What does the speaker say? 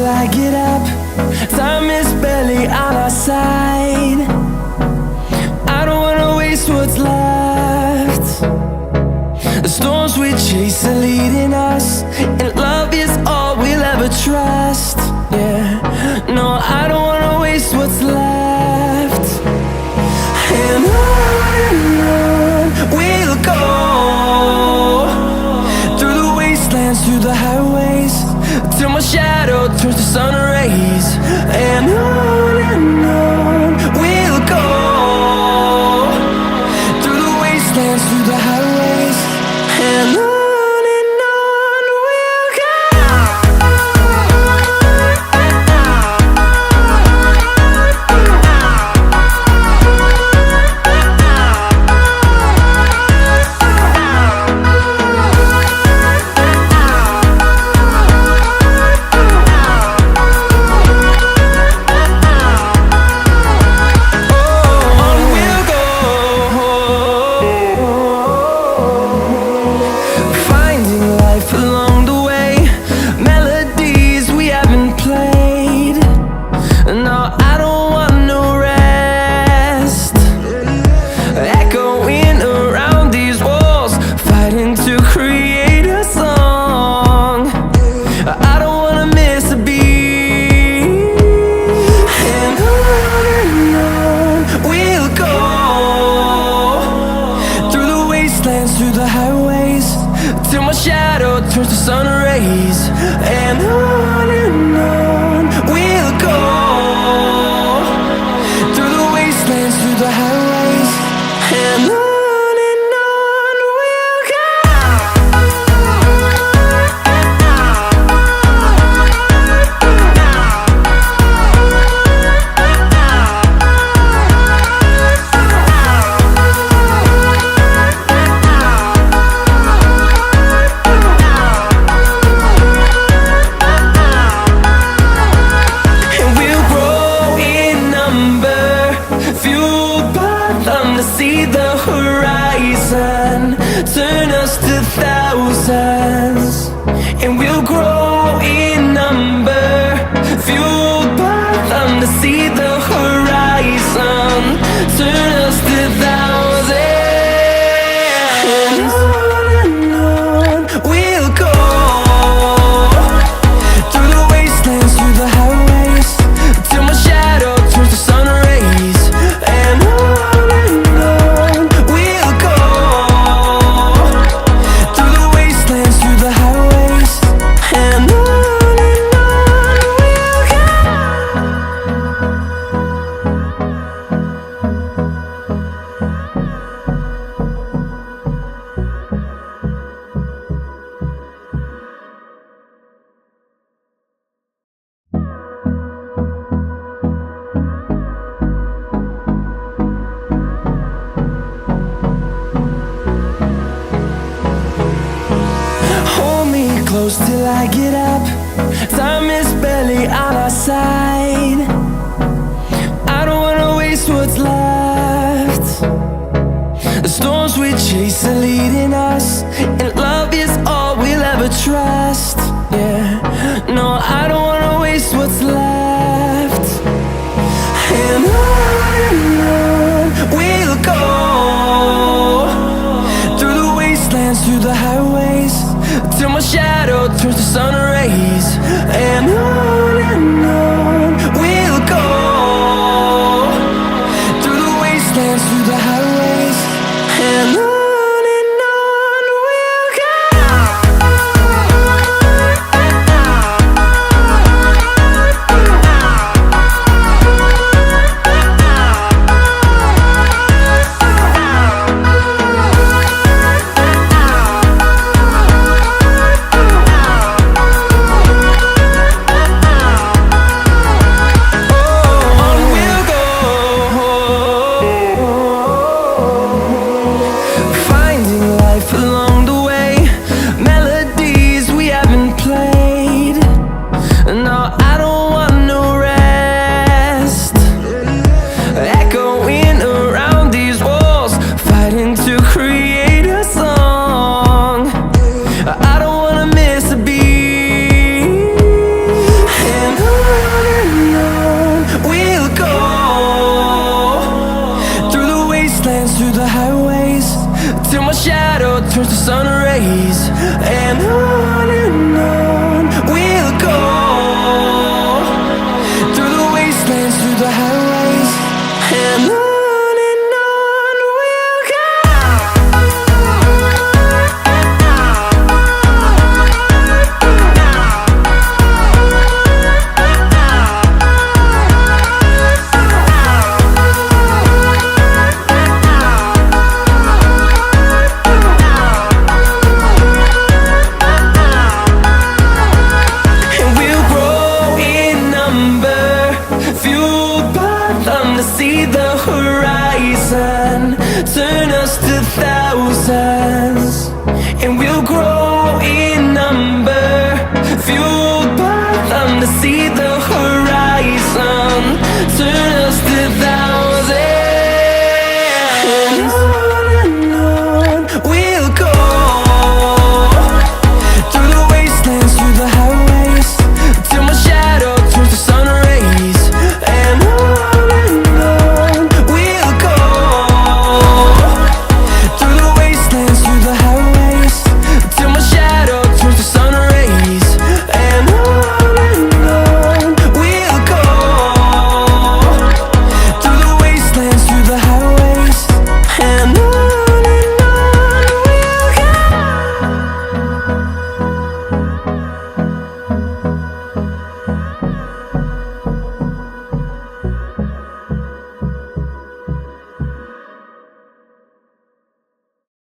till I get up. Time is barely on our side. I don't wanna waste what's left. The storms we chase are leading us, and love is all we'll ever trust. Yeah, no, I don't wanna waste what's left. And on we'll go, through the wastelands, through the highways, till my shadow turns to sun rays. And on we'll go, through the wastelands, through the highways, and on we'll go. Through the highways, till my shadow turns to sun rays. And on we'll go, through the wastelands, through the highways, and on we'll go. See the horizon turn us to thousands, and we'll grow in number, fueled by them. To see the horizon turn us to thousands, and on we'll go, through the wastelands, through the highways, till my shadow turns to sun rays. And on close till I get up. Time is barely on our side. I don't wanna waste what's left. The storms we chase are leading us, and love is all we'll ever trust. Yeah, no, I don't wanna waste what's left. And on we'll go, through the wastelands, through the highways, till my shadow turns to sun rays. And on